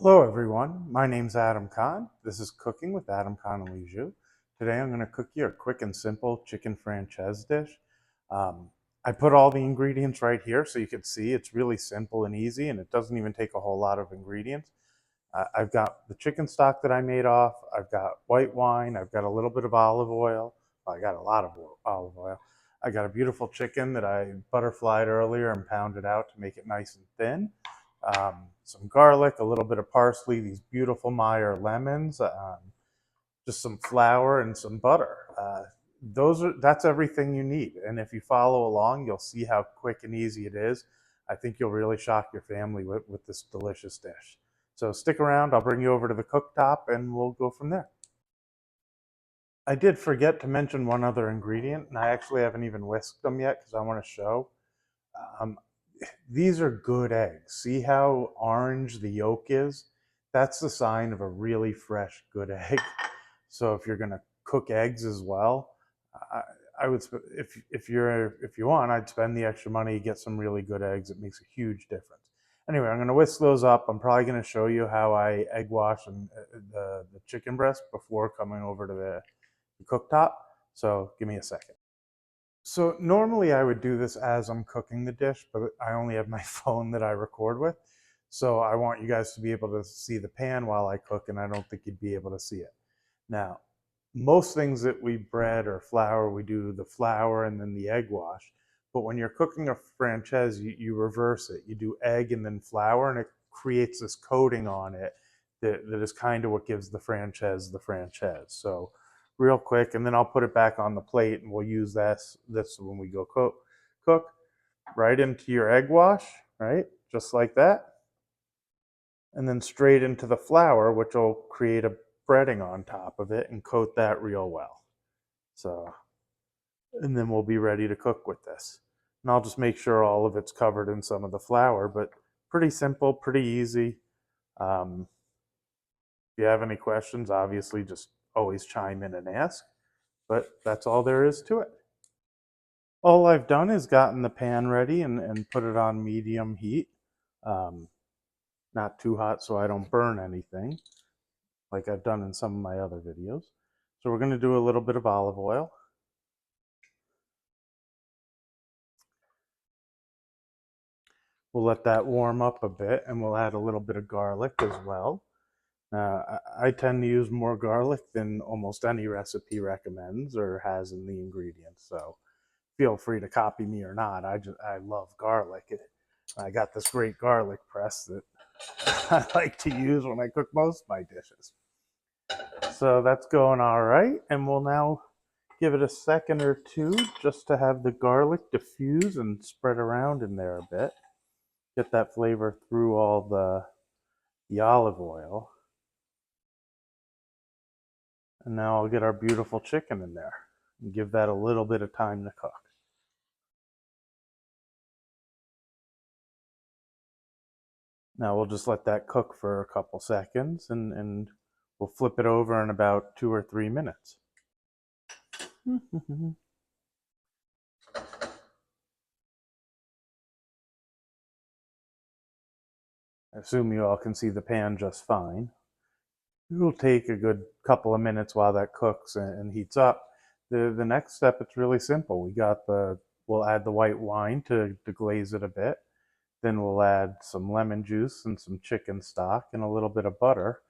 Hello everyone, my name's Adam Khan. This is Cooking with Adam Khan and Lijou. Today I'm going to cook you a quick and simple chicken franchise dish. Um, I put all the ingredients right here so you can see it's really simple and easy, and it doesn't even take a whole lot of ingredients. I've got the chicken stock that I made off, I've got white wine, I've got a little bit of olive oil. Well, I got a lot of olive oil. I got a beautiful chicken that I butterflied earlier and pounded out to make it nice and thin. Some garlic, a little bit of parsley, these beautiful Meyer lemons, just some flour and some butter. That's everything you need. And if you follow along, you'll see how quick and easy it is. I think you'll really shock your family with this delicious dish. So stick around. I'll bring you over to the cooktop and we'll go from there. I did forget to mention one other ingredient, and I actually haven't even whisked them yet because I want to show. Um, these are good eggs. See how orange the yolk is? That's the sign of a really fresh, good egg. So if you're gonna cook eggs as well, I, I would if you want, I'd spend the extra money, get some really good eggs. It makes a huge difference. Anyway, I'm gonna whisk those up. I'm probably gonna show you how I egg wash and the chicken breast before coming over to the cooktop. So give me a second. So normally I would do this as I'm cooking the dish, but I only have my phone that I record with. So I want you guys to be able to see the pan while I cook, and I don't think you'd be able to see it. Now, most things that we bread or flour, we do the flour and then the egg wash. But when you're cooking a franchise, you reverse it. You do egg and then flour, and it creates this coating on it that is kind of what gives the franchise. So real quick, and then I'll put it back on the plate, and we'll use this when we go cook right into your egg wash, right, just like that, and then straight into the flour, which will create a breading on top of it and coat that real well. So, and then we'll be ready to cook with this. And I'll just make sure all of it's covered in some of the flour, but pretty simple, pretty easy. If you have any questions, obviously just always chime in and ask, but that's all there is to it. All I've done is gotten the pan ready and put it on medium heat. Um, Not too hot so I don't burn anything, like I've done in some of my other videos. So we're going to do a little bit of olive oil. We'll let that warm up a bit, and we'll add a little bit of garlic as well. I tend to use more garlic than almost any recipe recommends or has in the ingredients. So feel free to copy me or not. I love garlic. I got this great garlic press that I like to use when I cook most of my dishes. So that's going all right, and we'll now give it a second or two just to have the garlic diffuse and spread around in there a bit. Get that flavor through all the olive oil. And now I'll get our beautiful chicken in there and give that a little bit of time to cook. Now we'll just let that cook for a couple seconds, and we'll flip it over in about 2 or 3 minutes. I assume you all can see the pan just fine. It'll take a good couple of minutes while that cooks and heats up. The next step, it's really simple. We'll add the white wine to glaze it a bit. Then we'll add some lemon juice and some chicken stock and a little bit of butter.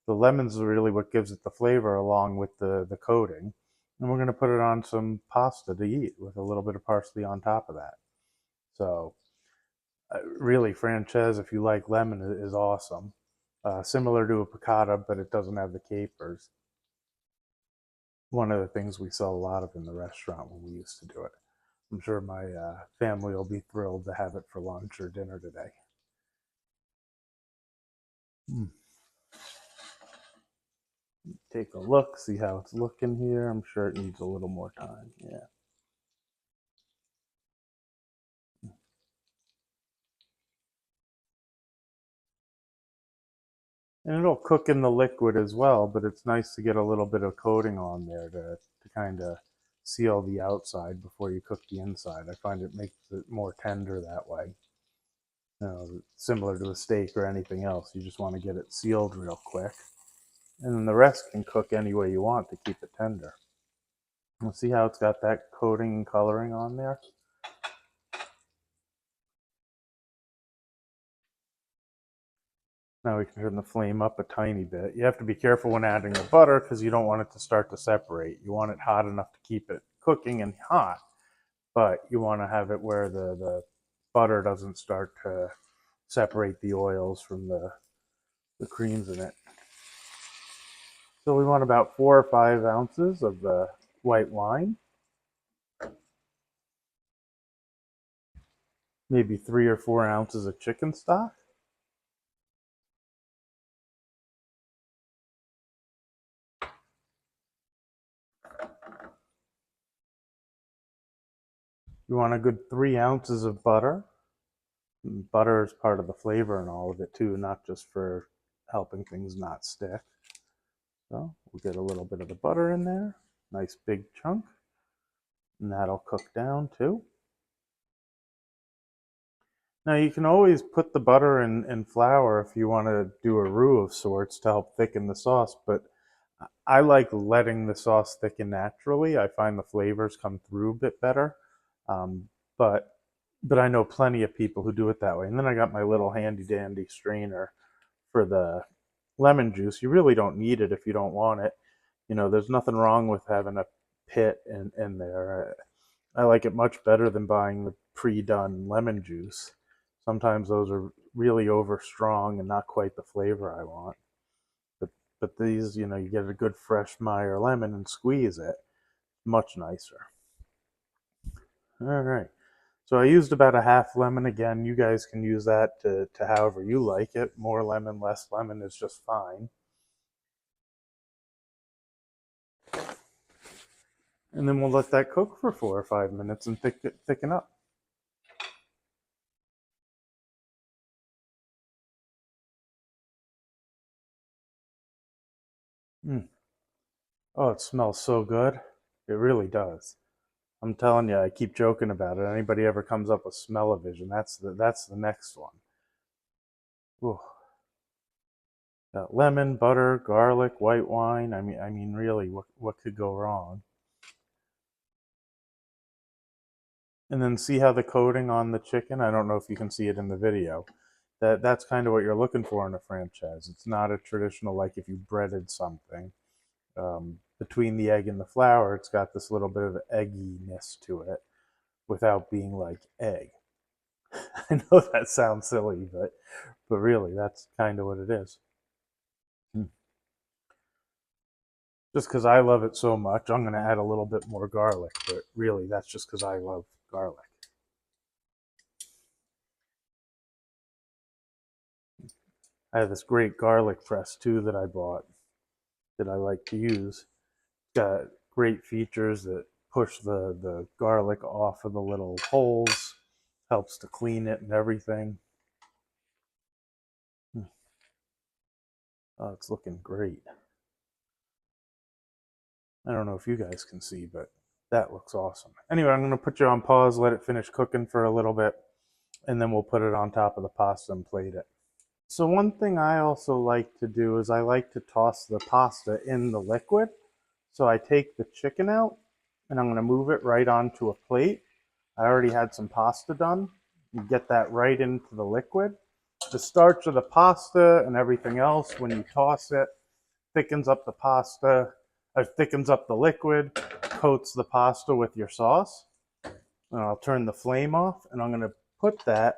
The lemons are really what gives it the flavor along with the coating. And we're going to put it on some pasta to eat with a little bit of parsley on top of that. So really, franchise, if you like lemon, is awesome. Similar to a piccata, but it doesn't have the capers. One of the things we sell a lot of in the restaurant when we used to do it. I'm sure my family will be thrilled to have it for lunch or dinner today. Mm. Take a look, see how it's looking here. I'm sure it needs a little more time. Yeah. And it'll cook in the liquid as well, but it's nice to get a little bit of coating on there to kind of seal the outside before you cook the inside. I find it makes it more tender that way. Similar to a steak or anything else. You just want to get it sealed real quick. And then the rest can cook any way you want to keep it tender. You'll see how it's got that coating and coloring on there? Now we can turn the flame up a tiny bit. You have to be careful when adding the butter because you don't want it to start to separate. You want it hot enough to keep it cooking and hot, but you want to have it where the butter doesn't start to separate the oils from the creams in it. So we want about 4 or 5 ounces of the white wine, maybe 3 or 4 ounces of chicken stock. You want a good 3 ounces of butter. Butter is part of the flavor in all of it too, not just for helping things not stick. So we'll get a little bit of the butter in there, nice big chunk, and that'll cook down too. Now you can always put the butter in flour if you want to do a roux of sorts to help thicken the sauce, but I like letting the sauce thicken naturally. I find the flavors come through a bit better. Um, but but I know plenty of people who do it that way. And then I got my little handy dandy strainer for the lemon juice. You really don't need it if you don't want it. There's nothing wrong with having a pit in there. I like it much better than buying the pre-done lemon juice. Sometimes those are really over strong and not quite the flavor I want. But but these, you get a good fresh Meyer lemon and squeeze it. Much nicer. All right. So I used about a half lemon again. You guys can use that to however you like it. More lemon, less lemon is just fine. And then we'll let that cook for 4 or 5 minutes and thicken up. Mm. Oh, it smells so good. It really does. I'm telling you, I keep joking about it. Anybody ever comes up with smell-o-vision, that's the next one. Ooh. Got lemon, butter, garlic, white wine. I mean, really, what could go wrong? And then see how the coating on the chicken. I don't know if you can see it in the video. That's kind of what you're looking for in a franchise. It's not a traditional like if you breaded something. Between the egg and the flour, it's got this little bit of egginess to it without being like egg. I know that sounds silly, but really, that's kind of what it is. Hmm. Just because I love it so much, I'm going to add a little bit more garlic, but really, that's just because I love garlic. I have this great garlic press too that I bought that I like to use. It's got great features that push the garlic off of the little holes, helps to clean it and everything. Oh, it's looking great. I don't know if you guys can see, but that looks awesome. Anyway, I'm going to put you on pause, let it finish cooking for a little bit, and then we'll put it on top of the pasta and plate it. So one thing I also like to do is I like to toss the pasta in the liquid. So I take the chicken out and I'm going to move it right onto a plate. I already had some pasta done. You get that right into the liquid. The starch of the pasta and everything else, when you toss it, thickens up the pasta, or thickens up the liquid, coats the pasta with your sauce. And I'll turn the flame off and I'm going to put that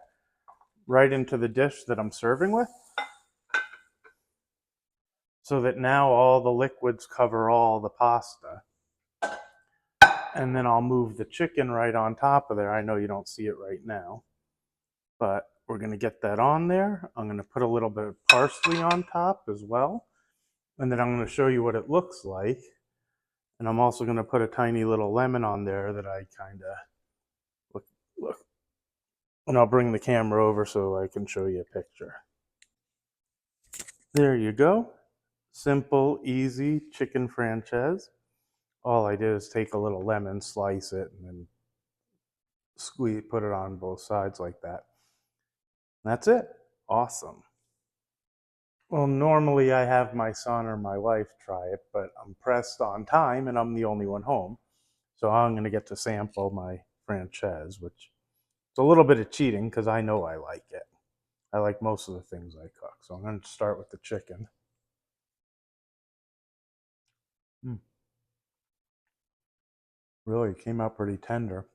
right into the dish that I'm serving with so that now all the liquids cover all the pasta. And then I'll move the chicken right on top of there. I know you don't see it right now, but we're going to get that on there. I'm going to put a little bit of parsley on top as well. And then I'm going to show you what it looks like. And I'm also going to put a tiny little lemon on there that I kind of look. And I'll bring the camera over so I can show you a picture. There you go. Simple, easy chicken franchise. All I did is take a little lemon, slice it, and then squeeze, put it on both sides like that. That's it. Awesome. Well, normally I have my son or my wife try it, but I'm pressed on time and I'm the only one home. So I'm going to get to sample my franchise, which is a little bit of cheating because I know I like it. I like most of the things I cook. So I'm going to start with the chicken. Mm, really came out pretty tender.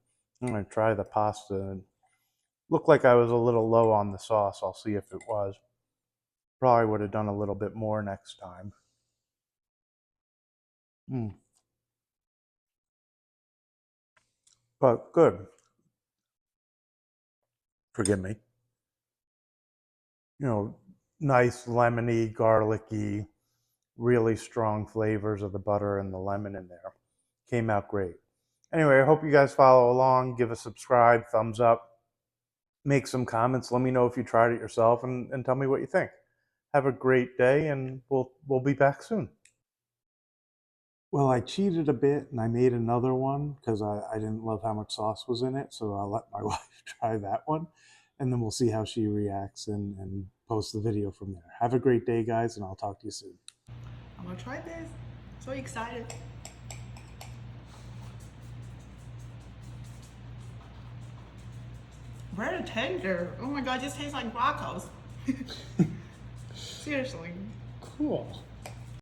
I'm going to try the pasta. Looked like I was a little low on the sauce. I'll see if it was. Probably would have done a little bit more next time. Mm, but good. Forgive me. You know, nice lemony, garlicky, really strong flavors of the butter and the lemon in there. Came out great. Anyway, I hope you guys follow along. Give a subscribe, thumbs up, make some comments. Let me know if you tried it yourself and tell me what you think. Have a great day, and we'll be back soon. Well, I cheated a bit and I made another one because I didn't love how much sauce was in it. So I'll let my wife try that one and then we'll see how she reacts and post the video from there. Have a great day, guys, and I'll talk to you soon. I'm gonna try this. So excited. Very tender. Oh my god, it just tastes like Broncos. Seriously. Cool.